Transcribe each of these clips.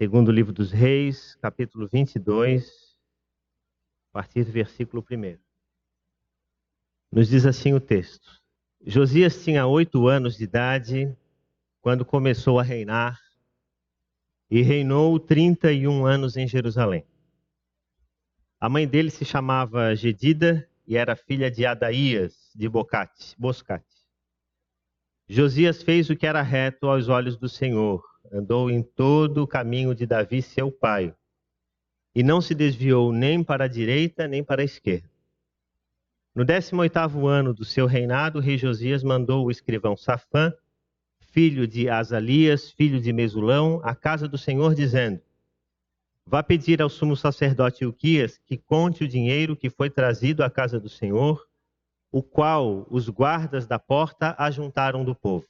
Segundo livro dos Reis, capítulo 22, a partir do versículo 1. Nos diz assim o texto: Josias tinha 8 anos de idade quando começou a reinar e reinou 31 anos em Jerusalém. A mãe dele se chamava Gedida e era filha de Adaías de Boscate. Josias fez o que era reto aos olhos do Senhor, andou em todo o caminho de Davi, seu pai, e não se desviou nem para a direita nem para a esquerda. No 18º ano do seu reinado, o rei Josias mandou o escrivão Safã, filho de Azalias, filho de Mesulão, à casa do Senhor, dizendo: Vá pedir ao sumo sacerdote Ilquias que conte o dinheiro que foi trazido à casa do Senhor, o qual os guardas da porta ajuntaram do povo.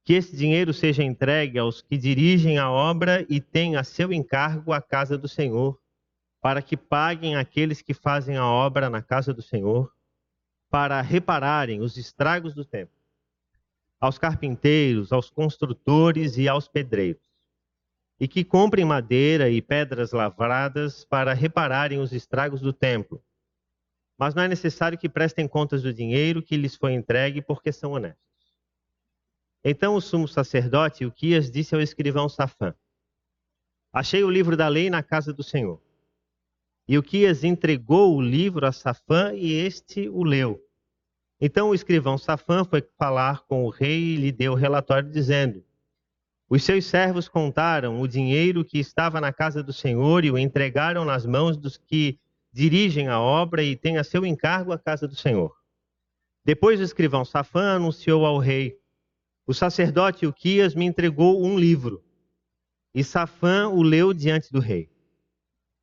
Que esse dinheiro seja entregue aos que dirigem a obra e têm a seu encargo a casa do Senhor, para que paguem aqueles que fazem a obra na casa do Senhor, para repararem os estragos do templo, aos carpinteiros, aos construtores e aos pedreiros, e que comprem madeira e pedras lavradas para repararem os estragos do templo. Mas não é necessário que prestem contas do dinheiro que lhes foi entregue, porque são honestos. Então o sumo sacerdote Ilquias disse ao escrivão Safã: Achei o livro da lei na casa do Senhor. E Ilquias entregou o livro a Safã e este o leu. Então o escrivão Safã foi falar com o rei e lhe deu o relatório dizendo: Os seus servos contaram o dinheiro que estava na casa do Senhor e o entregaram nas mãos dos que dirigem a obra e têm a seu encargo a casa do Senhor. Depois o escrivão Safã anunciou ao rei: O sacerdote Ilquias me entregou um livro. E Safã o leu diante do rei.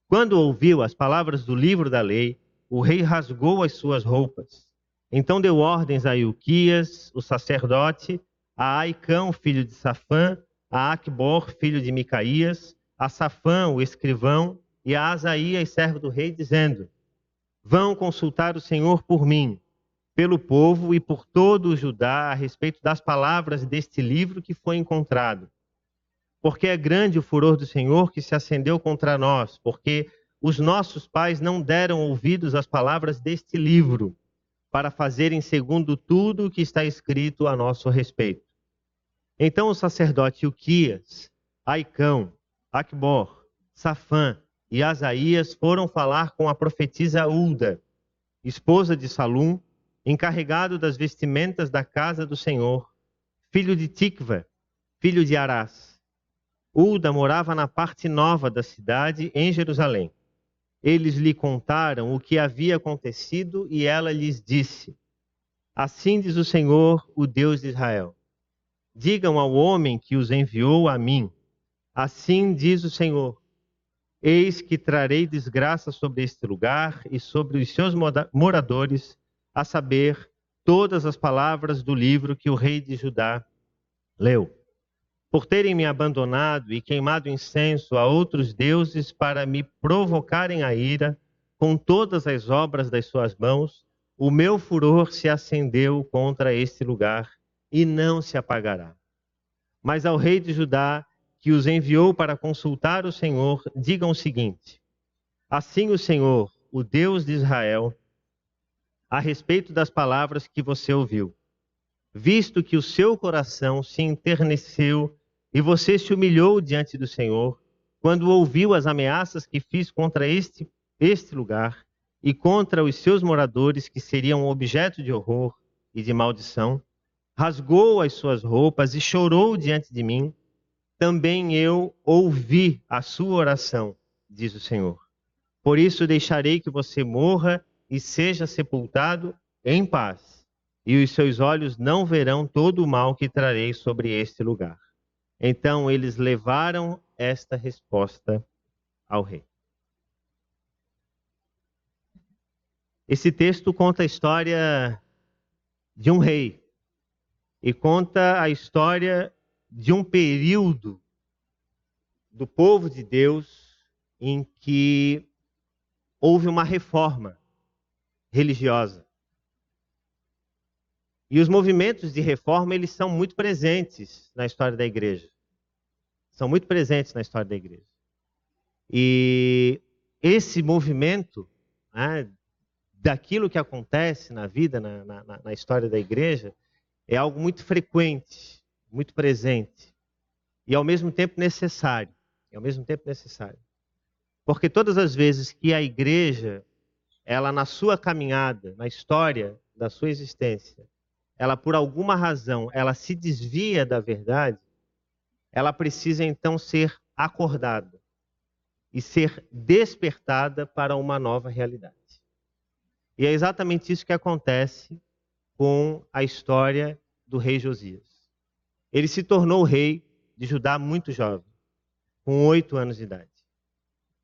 Quando ouviu as palavras do livro da lei, o rei rasgou as suas roupas. Então deu ordens a Ilquias, o sacerdote, a Aicão, filho de Safã, a Acbor, filho de Micaías, a Safã, o escrivão, e a Asaías, servo do rei, dizendo: Vão consultar o Senhor por mim, pelo povo e por todo o Judá a respeito das palavras deste livro que foi encontrado. Porque é grande o furor do Senhor que se acendeu contra nós, porque os nossos pais não deram ouvidos às palavras deste livro, para fazerem segundo tudo o que está escrito a nosso respeito. Então o sacerdote Ilquias, Aicão, Acbor, Safã e Asaías foram falar com a profetisa Ulda, esposa de Salum, encarregado das vestimentas da casa do Senhor, filho de Tikva, filho de Arás. Ulda morava na parte nova da cidade, em Jerusalém. Eles lhe contaram o que havia acontecido e ela lhes disse: Assim diz o Senhor, o Deus de Israel: Digam ao homem que os enviou a mim: Assim diz o Senhor: Eis que trarei desgraça sobre este lugar e sobre os seus moradores, a saber, todas as palavras do livro que o rei de Judá leu. Por terem me abandonado e queimado incenso a outros deuses para me provocarem a ira, com todas as obras das suas mãos, o meu furor se acendeu contra este lugar e não se apagará. Mas ao rei de Judá, que os enviou para consultar o Senhor, digam o seguinte: Assim o Senhor, o Deus de Israel, a respeito das palavras que você ouviu, visto que o seu coração se enterneceu e você se humilhou diante do Senhor, quando ouviu as ameaças que fiz contra este lugar e contra os seus moradores, que seriam objeto de horror e de maldição, rasgou as suas roupas e chorou diante de mim, também eu ouvi a sua oração, diz o Senhor. Por isso deixarei que você morra e seja sepultado em paz, e os seus olhos não verão todo o mal que trarei sobre este lugar. Então eles levaram esta resposta ao rei. Esse texto conta a história de um rei e conta a história de um período do povo de Deus em que houve uma reforma religiosa. E os movimentos de reforma, eles são muito presentes na história da igreja. São muito presentes na história da igreja. E esse movimento, né, daquilo que acontece na vida, na história da igreja, é algo muito frequente, muito presente. E ao mesmo tempo necessário. Porque todas as vezes que a igreja, ela na sua caminhada, na história da sua existência, ela por alguma razão, ela se desvia da verdade, ela precisa então ser acordada e ser despertada para uma nova realidade. E é exatamente isso que acontece com a história do rei Josias. Ele se tornou rei de Judá muito jovem, com 8 anos de idade.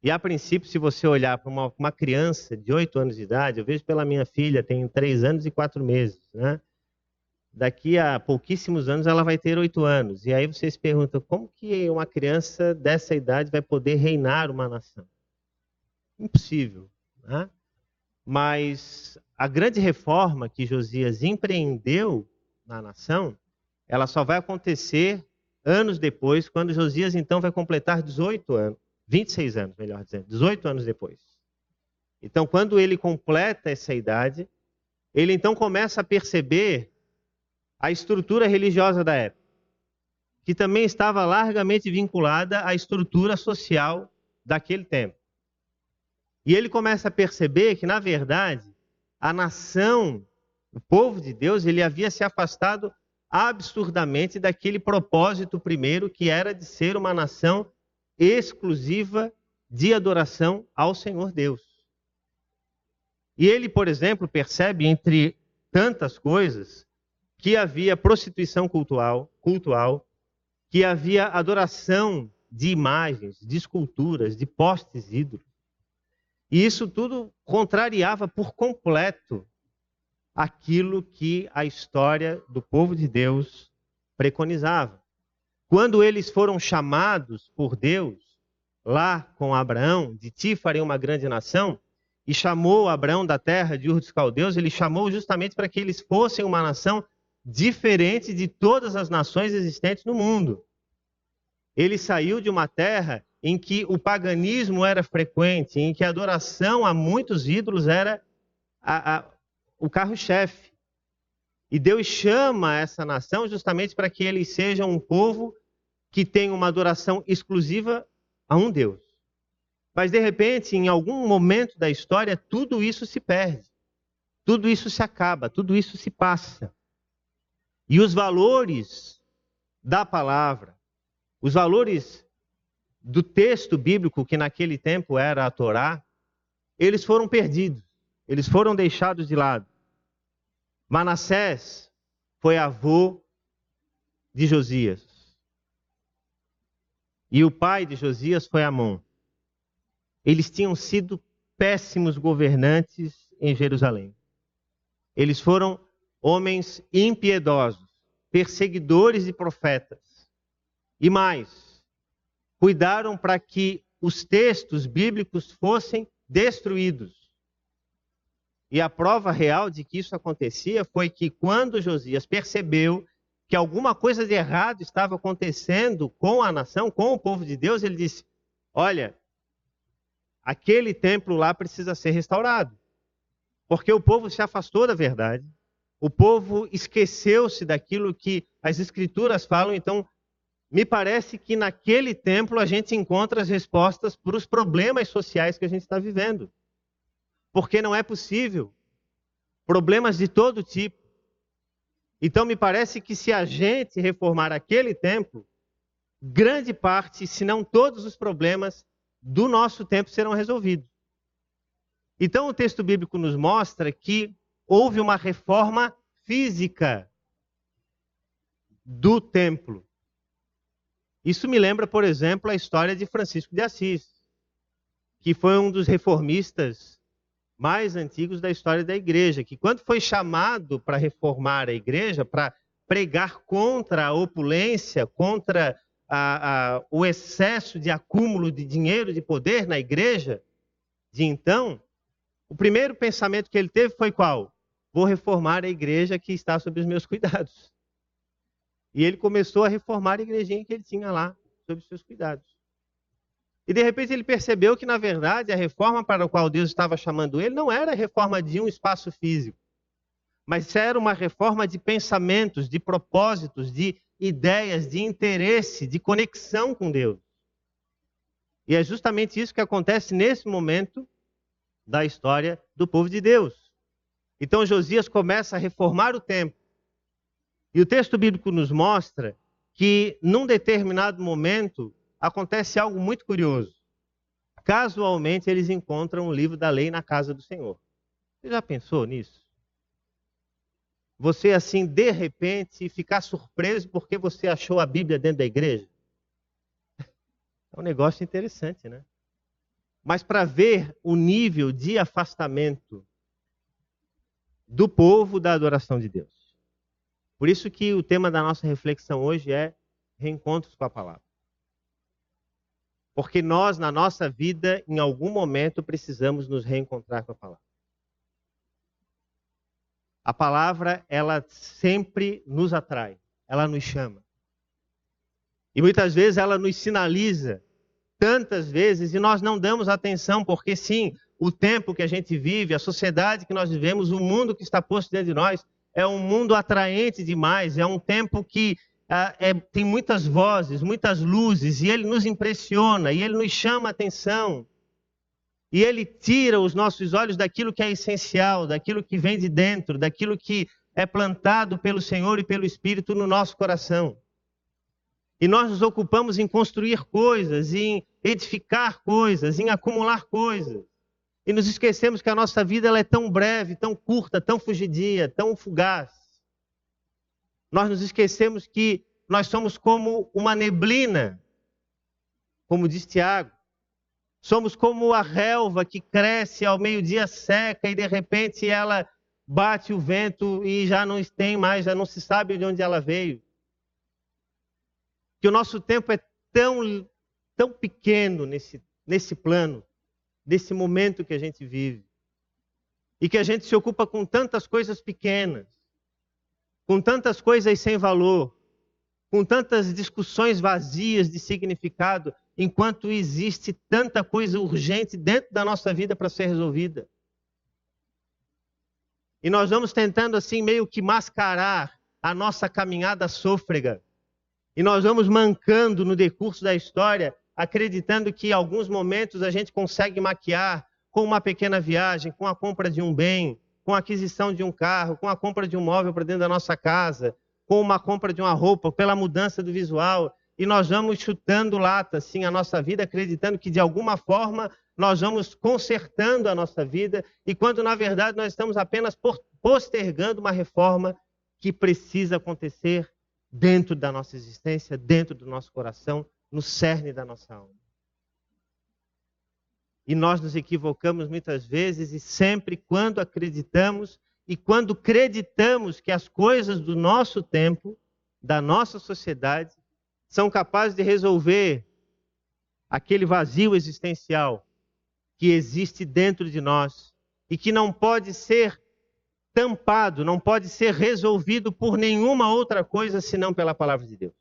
E a princípio, se você olhar para uma criança de 8 anos de idade, eu vejo pela minha filha, tem 3 anos e 4 meses, né? Daqui a pouquíssimos anos ela vai ter 8 anos. E aí você se pergunta, como que uma criança dessa idade vai poder reinar uma nação? Impossível, né? Mas a grande reforma que Josias empreendeu na nação, ela só vai acontecer anos depois, quando Josias então vai completar 18 anos, 26 anos, melhor dizendo, 18 anos depois. Então, quando ele completa essa idade, ele então começa a perceber a estrutura religiosa da época, que também estava largamente vinculada à estrutura social daquele tempo. E ele começa a perceber que, na verdade, a nação, o povo de Deus, ele havia se afastado absurdamente daquele propósito primeiro, que era de ser uma nação exclusiva de adoração ao Senhor Deus. E ele, por exemplo, percebe, entre tantas coisas, que havia prostituição cultural, que havia adoração de imagens, de esculturas, de postes ídolos. E isso tudo contrariava por completo aquilo que a história do povo de Deus preconizava. Quando eles foram chamados por Deus, lá com Abraão, de ti farei uma grande nação, e chamou Abraão da terra de Ur dos Caldeus, ele chamou justamente para que eles fossem uma nação diferente de todas as nações existentes no mundo. Ele saiu de uma terra em que o paganismo era frequente, em que a adoração a muitos ídolos era o carro-chefe. E Deus chama essa nação justamente para que eles sejam um povo que tenha uma adoração exclusiva a um Deus. Mas, de repente, em algum momento da história, tudo isso se perde. Tudo isso se acaba, tudo isso se passa. E os valores da palavra, os valores do texto bíblico, que naquele tempo era a Torá, eles foram perdidos, eles foram deixados de lado. Manassés foi avô de Josias. E o pai de Josias foi Amon. Eles tinham sido péssimos governantes em Jerusalém. Eles foram homens impiedosos, perseguidores de profetas. E mais, cuidaram para que os textos bíblicos fossem destruídos. E a prova real de que isso acontecia foi que quando Josias percebeu que alguma coisa de errado estava acontecendo com a nação, com o povo de Deus, ele disse, olha, aquele templo lá precisa ser restaurado. Porque o povo se afastou da verdade, o povo esqueceu-se daquilo que as Escrituras falam, então me parece que naquele templo a gente encontra as respostas para os problemas sociais que a gente está vivendo. Porque não é possível. Problemas de todo tipo. Então me parece que se a gente reformar aquele templo, grande parte, se não todos os problemas do nosso tempo serão resolvidos. Então o texto bíblico nos mostra que houve uma reforma física do templo. Isso me lembra, por exemplo, a história de Francisco de Assis, que foi um dos reformistas mais antigos da história da igreja, que quando foi chamado para reformar a igreja, para pregar contra a opulência, contra o excesso de acúmulo de dinheiro, de poder na igreja de então, o primeiro pensamento que ele teve foi qual? Vou reformar a igreja que está sob os meus cuidados. E ele começou a reformar a igrejinha que ele tinha lá, sob seus cuidados. E de repente ele percebeu que, na verdade, a reforma para a qual Deus estava chamando ele não era a reforma de um espaço físico, mas era uma reforma de pensamentos, de propósitos, de ideias, de interesse, de conexão com Deus. E é justamente isso que acontece nesse momento da história do povo de Deus. Então Josias começa a reformar o templo. E o texto bíblico nos mostra que, num determinado momento, acontece algo muito curioso. Casualmente, eles encontram o livro da lei na casa do Senhor. Você já pensou nisso? Você, assim, de repente, ficar surpreso porque você achou a Bíblia dentro da igreja? É um negócio interessante, né? Mas para ver o nível de afastamento do povo da adoração de Deus. Por isso que o tema da nossa reflexão hoje é reencontros com a palavra. Porque nós, na nossa vida, em algum momento, precisamos nos reencontrar com a palavra. A palavra, ela sempre nos atrai, ela nos chama. E muitas vezes ela nos sinaliza, tantas vezes, e nós não damos atenção, porque sim, o tempo que a gente vive, a sociedade que nós vivemos, o mundo que está posto dentro de nós, é um mundo atraente demais, é um tempo que tem muitas vozes, muitas luzes, e ele nos impressiona, e ele nos chama a atenção. E ele tira os nossos olhos daquilo que é essencial, daquilo que vem de dentro, daquilo que é plantado pelo Senhor e pelo Espírito no nosso coração. E nós nos ocupamos em construir coisas, em edificar coisas, em acumular coisas. E nos esquecemos que a nossa vida ela é tão breve, tão curta, tão fugidia, tão fugaz. Nós nos esquecemos que nós somos como uma neblina, como diz Tiago. Somos como a relva que cresce ao meio-dia seca e de repente ela bate o vento e já não tem mais, já não se sabe de onde ela veio. Que o nosso tempo é tão pequeno nesse plano, desse momento que a gente vive. E que a gente se ocupa com tantas coisas pequenas, com tantas coisas sem valor, com tantas discussões vazias de significado, enquanto existe tanta coisa urgente dentro da nossa vida para ser resolvida. E nós vamos tentando assim meio que mascarar a nossa caminhada sôfrega. E nós vamos mancando no decurso da história, acreditando que em alguns momentos a gente consegue maquiar com uma pequena viagem, com a compra de um bem, com a aquisição de um carro, com a compra de um móvel para dentro da nossa casa, com uma compra de uma roupa, pela mudança do visual. E nós vamos chutando lata, assim, a nossa vida, acreditando que de alguma forma nós vamos consertando a nossa vida, e quando na verdade nós estamos apenas postergando uma reforma que precisa acontecer dentro da nossa existência, dentro do nosso coração, no cerne da nossa alma. E nós nos equivocamos muitas vezes e sempre quando acreditamos e quando acreditamos que as coisas do nosso tempo, da nossa sociedade, são capazes de resolver aquele vazio existencial que existe dentro de nós e que não pode ser tampado, não pode ser resolvido por nenhuma outra coisa senão pela palavra de Deus.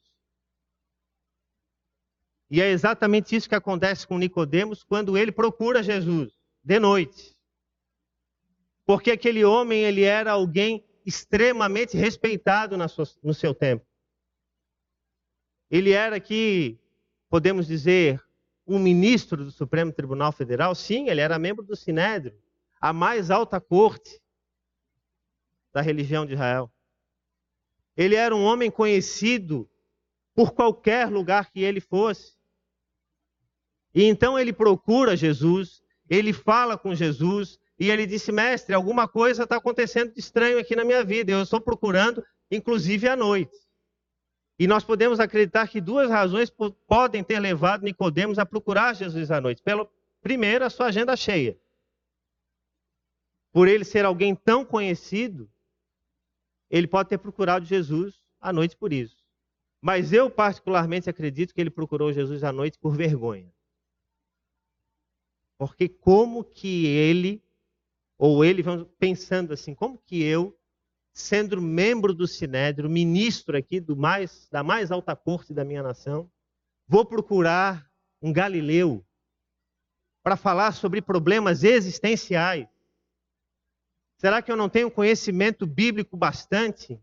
E é exatamente isso que acontece com Nicodemos quando ele procura Jesus de noite. Porque aquele homem, ele era alguém extremamente respeitado no seu tempo. Ele era aqui, podemos dizer, um ministro do Supremo Tribunal Federal. Sim, ele era membro do Sinédrio, a mais alta corte da religião de Israel. Ele era um homem conhecido por qualquer lugar que ele fosse. E então ele procura Jesus, ele fala com Jesus, e ele disse: mestre, alguma coisa está acontecendo de estranho aqui na minha vida, eu estou procurando, inclusive à noite. E nós podemos acreditar que duas razões podem ter levado Nicodemos a procurar Jesus à noite. Primeiro, a sua agenda cheia. Por ele ser alguém tão conhecido, ele pode ter procurado Jesus à noite por isso. Mas eu particularmente acredito que ele procurou Jesus à noite por vergonha. Porque como que ele, ou ele, vamos pensando assim, como que eu, sendo membro do Sinédrio, ministro aqui da mais alta corte da minha nação, Vou procurar um Galileu para falar sobre problemas existenciais? Será que eu não tenho conhecimento bíblico bastante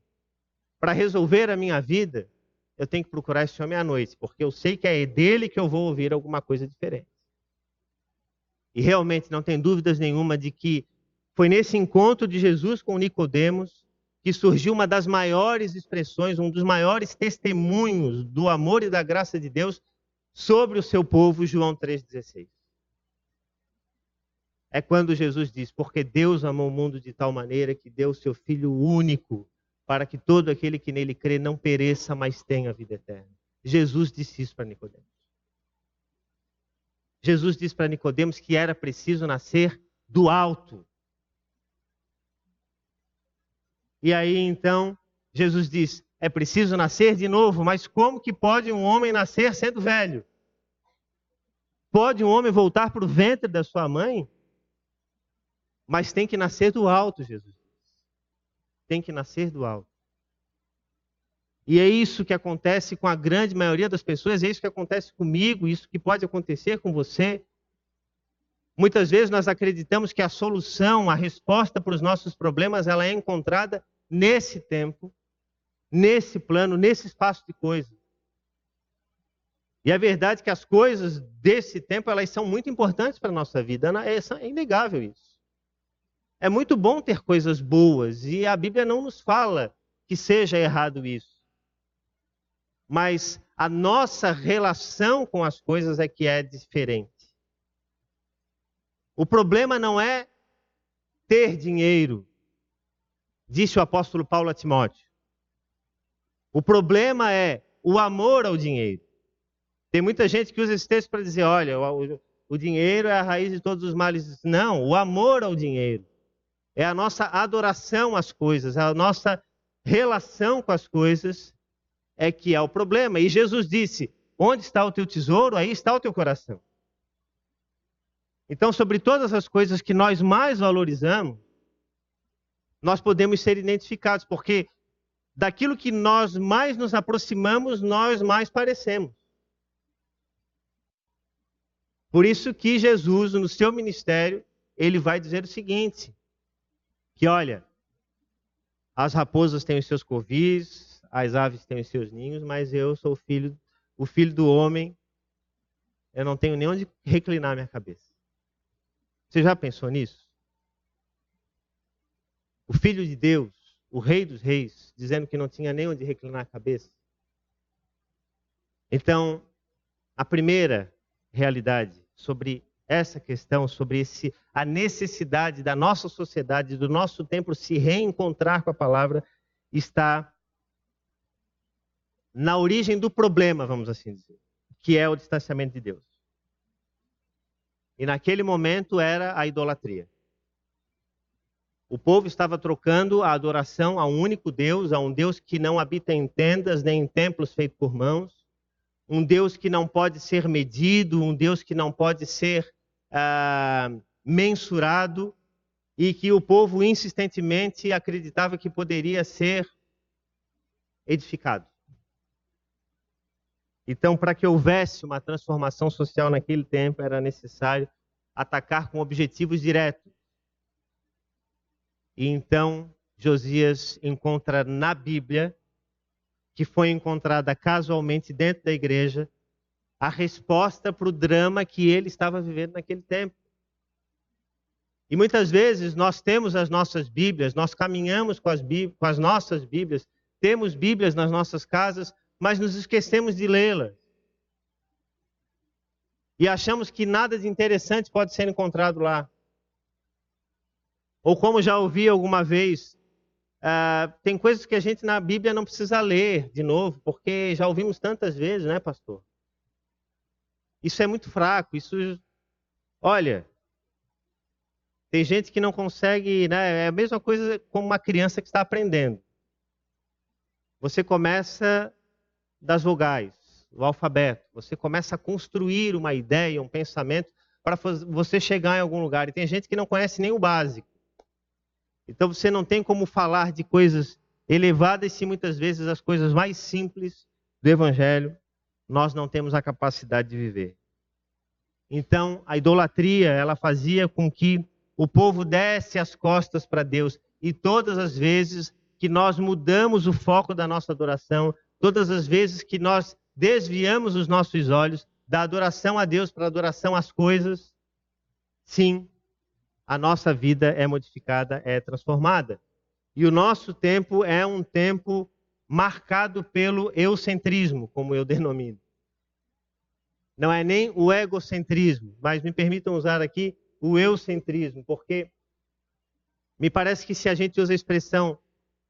para resolver a minha vida? Eu tenho que procurar esse homem à noite, porque eu sei que é dele que eu vou ouvir alguma coisa diferente. E realmente não tem dúvidas nenhuma de que foi nesse encontro de Jesus com Nicodemos que surgiu uma das maiores expressões, um dos maiores testemunhos do amor e da graça de Deus sobre o seu povo, João 3,16. É quando Jesus diz, porque Deus amou o mundo de tal maneira que deu o seu Filho único, para que todo aquele que nele crê não pereça, mas tenha a vida eterna. Jesus disse isso para Nicodemos. Jesus disse para Nicodemos que era preciso nascer do alto. E aí então, Jesus diz, é preciso nascer de novo, mas como que pode um homem nascer sendo velho? Pode um homem voltar para o ventre da sua mãe? Mas tem que nascer do alto, Jesus diz. Tem que nascer do alto. E é isso que acontece com a grande maioria das pessoas, é isso que acontece comigo, isso que pode acontecer com você. Muitas vezes nós acreditamos que a solução, a resposta para os nossos problemas, ela é encontrada nesse tempo, nesse plano, nesse espaço de coisas. E a verdade é que as coisas desse tempo, elas são muito importantes para a nossa vida, é inegável isso. É muito bom ter coisas boas, e a Bíblia não nos fala que seja errado isso. Mas a nossa relação com as coisas é que é diferente. O problema não é ter dinheiro, disse o apóstolo Paulo a Timóteo. O problema é o amor ao dinheiro. Tem muita gente que usa esse texto para dizer, olha, o dinheiro é a raiz de todos os males. Não, o amor ao dinheiro. É a nossa adoração às coisas, a nossa relação com as coisas é que é o problema. E Jesus disse, onde está o teu tesouro, aí está o teu coração. Então, sobre todas as coisas que nós mais valorizamos, nós podemos ser identificados, porque daquilo que nós mais nos aproximamos, nós mais parecemos. Por isso que Jesus, no seu ministério, ele vai dizer o seguinte, que olha, as raposas têm os seus covis, as aves têm os seus ninhos, mas eu sou o filho do homem, eu não tenho nem onde reclinar minha cabeça. Você já pensou nisso? O Filho de Deus, o Rei dos Reis, dizendo que não tinha nem onde reclinar a cabeça. Então, a primeira realidade sobre essa questão, sobre a necessidade da nossa sociedade, do nosso tempo se reencontrar com a palavra, está na origem do problema, vamos assim dizer, que é o distanciamento de Deus. E naquele momento era a idolatria. O povo estava trocando a adoração a um único Deus, a um Deus que não habita em tendas nem em templos feitos por mãos, um Deus que não pode ser medido, um Deus que não pode ser mensurado, e que o povo insistentemente acreditava que poderia ser edificado. Então, para que houvesse uma transformação social naquele tempo, era necessário atacar com objetivos diretos. E então, Josias encontra na Bíblia, que foi encontrada casualmente dentro da igreja, a resposta para o drama que ele estava vivendo naquele tempo. E muitas vezes nós temos as nossas Bíblias, nós caminhamos com as nossas Bíblias, temos Bíblias nas nossas casas, mas nos esquecemos de lê-las. E achamos que nada de interessante pode ser encontrado lá. Ou como já ouvi alguma vez, tem coisas que a gente na Bíblia não precisa ler de novo, porque já ouvimos tantas vezes, né, pastor? Isso é muito fraco, olha, tem gente que não consegue, né? É a mesma coisa como uma criança que está aprendendo. Você começa das vogais, o alfabeto. Você começa a construir uma ideia, um pensamento, para você chegar em algum lugar. E tem gente que não conhece nem o básico. Então você não tem como falar de coisas elevadas se muitas vezes as coisas mais simples do Evangelho nós não temos a capacidade de viver. Então, a idolatria, ela fazia com que o povo desse as costas para Deus. E todas as vezes que nós mudamos o foco da nossa adoração, todas as vezes que nós desviamos os nossos olhos da adoração a Deus para a adoração às coisas, sim, a nossa vida é modificada, é transformada. E o nosso tempo é um tempo marcado pelo eucentrismo, como eu denomino. Não é nem o egocentrismo, mas me permitam usar aqui o eucentrismo, porque me parece que se a gente usa a expressão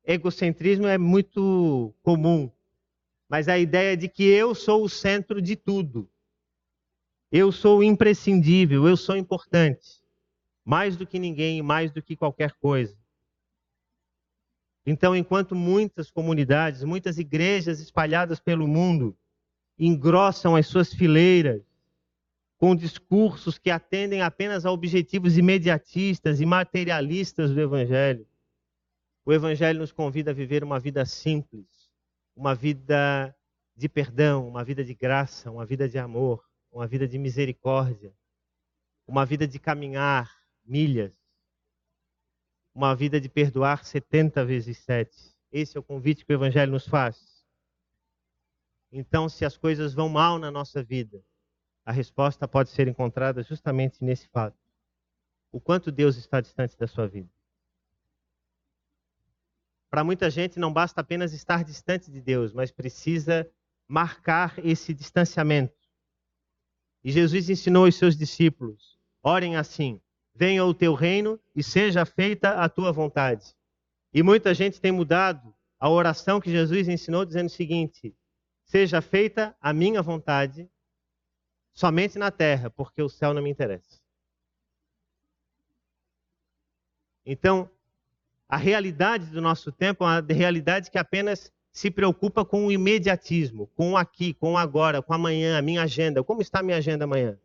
egocentrismo é muito comum, mas a ideia de que eu sou o centro de tudo. Eu sou imprescindível, eu sou importante, mais do que ninguém, mais do que qualquer coisa. Então, enquanto muitas comunidades, muitas igrejas espalhadas pelo mundo engrossam as suas fileiras com discursos que atendem apenas a objetivos imediatistas e materialistas do Evangelho, o Evangelho nos convida a viver uma vida simples, uma vida de perdão, uma vida de graça, uma vida de amor, uma vida de misericórdia, uma vida de caminhar milhas, uma vida de perdoar 70 vezes 7. Esse é o convite que o Evangelho nos faz. Então, se as coisas vão mal na nossa vida, a resposta pode ser encontrada justamente nesse fato. O quanto Deus está distante da sua vida. Para muita gente não basta apenas estar distante de Deus, mas precisa marcar esse distanciamento. E Jesus ensinou aos seus discípulos, orem assim, venha o teu reino e seja feita a tua vontade. E muita gente tem mudado a oração que Jesus ensinou dizendo o seguinte, seja feita a minha vontade somente na terra, porque o céu não me interessa. Então, a realidade do nosso tempo é uma realidade que apenas se preocupa com o imediatismo, com o aqui, com o agora, com amanhã, a minha agenda. Como está a minha agenda amanhã?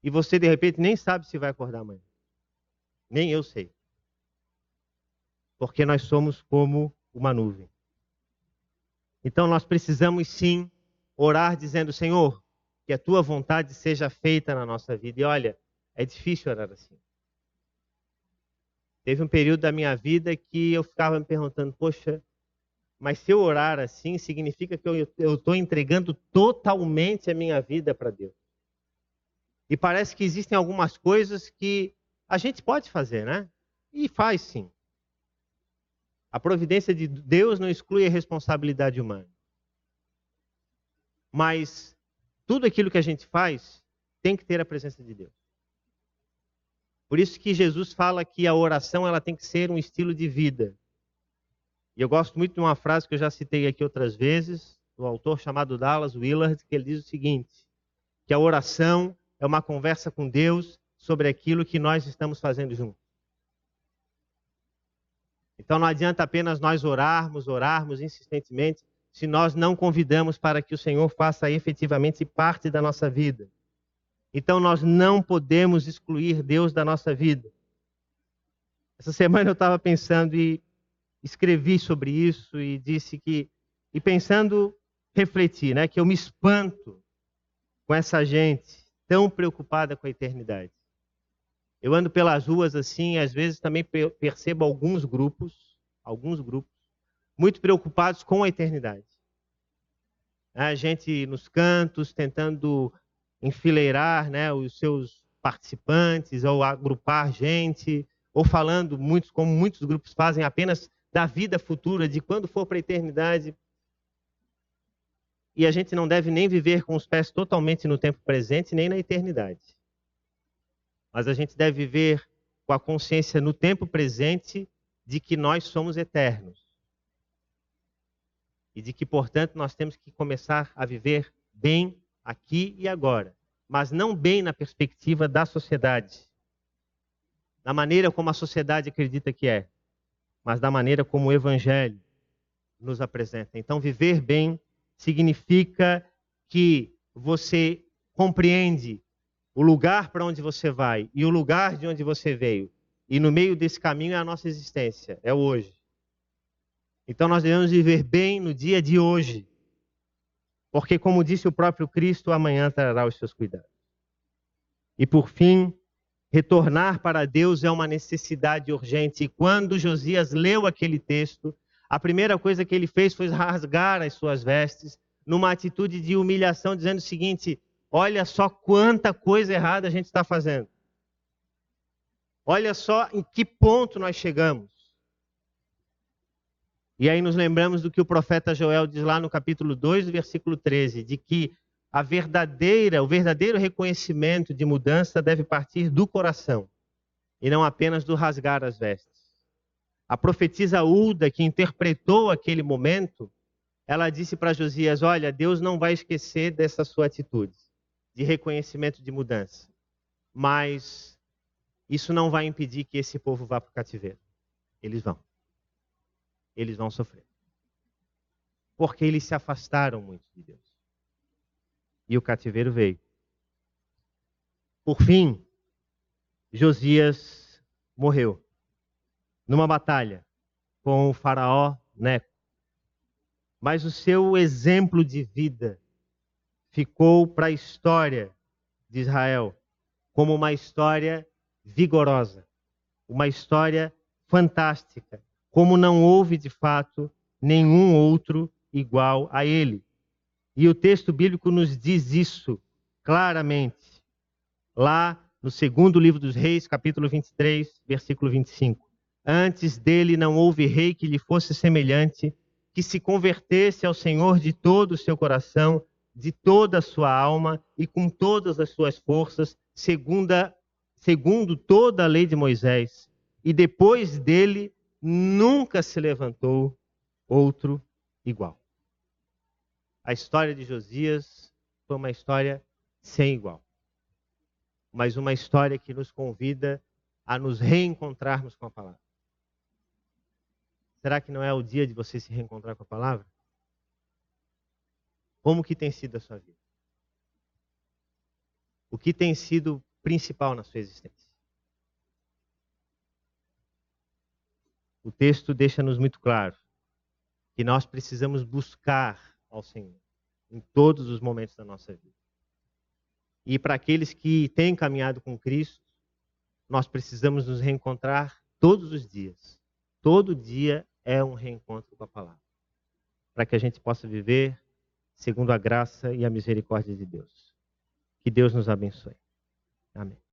E você, de repente, nem sabe se vai acordar amanhã. Nem eu sei. Porque nós somos como uma nuvem. Então, nós precisamos, sim, orar dizendo, Senhor, que a tua vontade seja feita na nossa vida. E olha, é difícil orar assim. Teve um período da minha vida que eu ficava me perguntando, poxa, mas se eu orar assim, significa que eu estou entregando totalmente a minha vida para Deus. E parece que existem algumas coisas que a gente pode fazer, né? E faz sim. A providência de Deus não exclui a responsabilidade humana. Mas tudo aquilo que a gente faz tem que ter a presença de Deus. Por isso que Jesus fala que a oração ela tem que ser um estilo de vida. E eu gosto muito de uma frase que eu já citei aqui outras vezes, do autor chamado Dallas Willard, que ele diz o seguinte, que a oração é uma conversa com Deus sobre aquilo que nós estamos fazendo juntos. Então não adianta apenas nós orarmos insistentemente, se nós não convidamos para que o Senhor faça efetivamente parte da nossa vida. Então nós não podemos excluir Deus da nossa vida. Essa semana eu estava pensando e escrevi sobre isso e disse que, e pensando, refleti, né, que eu me espanto com essa gente tão preocupada com a eternidade. Eu ando pelas ruas assim, e às vezes também percebo alguns grupos, muito preocupados com a eternidade. A gente nos cantos, tentando enfileirar, né, os seus participantes, ou agrupar gente, ou falando, como muitos grupos fazem, apenas da vida futura, de quando for para a eternidade. E a gente não deve nem viver com os pés totalmente no tempo presente, nem na eternidade. Mas a gente deve viver com a consciência no tempo presente de que nós somos eternos. E de que, portanto, nós temos que começar a viver bem aqui e agora. Mas não bem na perspectiva da sociedade. Da maneira como a sociedade acredita que é. Mas da maneira como o Evangelho nos apresenta. Então, viver bem significa que você compreende o lugar para onde você vai e o lugar de onde você veio. E no meio desse caminho é a nossa existência, é o hoje. Então nós devemos viver bem no dia de hoje. Porque, como disse o próprio Cristo, amanhã trará os seus cuidados. E, por fim, retornar para Deus é uma necessidade urgente. E quando Josias leu aquele texto, a primeira coisa que ele fez foi rasgar as suas vestes, numa atitude de humilhação, dizendo o seguinte: olha só quanta coisa errada a gente está fazendo. Olha só em que ponto nós chegamos. E aí nos lembramos do que o profeta Joel diz lá no capítulo 2, versículo 13, de que o verdadeiro reconhecimento de mudança deve partir do coração, e não apenas do rasgar as vestes. A profetisa Hulda, que interpretou aquele momento, ela disse para Josias: olha, Deus não vai esquecer dessa sua atitude de reconhecimento de mudança, mas isso não vai impedir que esse povo vá para o cativeiro. Eles vão sofrer, porque eles se afastaram muito de Deus. E o cativeiro veio. Por fim, Josias morreu numa batalha com o faraó Neco. Mas o seu exemplo de vida ficou para a história de Israel como uma história vigorosa, uma história fantástica, como não houve de fato nenhum outro igual a ele. E o texto bíblico nos diz isso claramente, lá no segundo livro dos Reis, capítulo 23, versículo 25. Antes dele não houve rei que lhe fosse semelhante, que se convertesse ao Senhor de todo o seu coração, de toda a sua alma e com todas as suas forças, segundo toda a lei de Moisés. E depois dele nunca se levantou outro igual. A história de Josias foi uma história sem igual, mas uma história que nos convida a nos reencontrarmos com a palavra. Será que não é o dia de você se reencontrar com a palavra? Como que tem sido a sua vida? O que tem sido principal na sua existência? O texto deixa-nos muito claro que nós precisamos buscar ao Senhor em todos os momentos da nossa vida. E para aqueles que têm caminhado com Cristo, nós precisamos nos reencontrar todos os dias. Todo dia é um reencontro com a palavra, para que a gente possa viver segundo a graça e a misericórdia de Deus. Que Deus nos abençoe. Amém.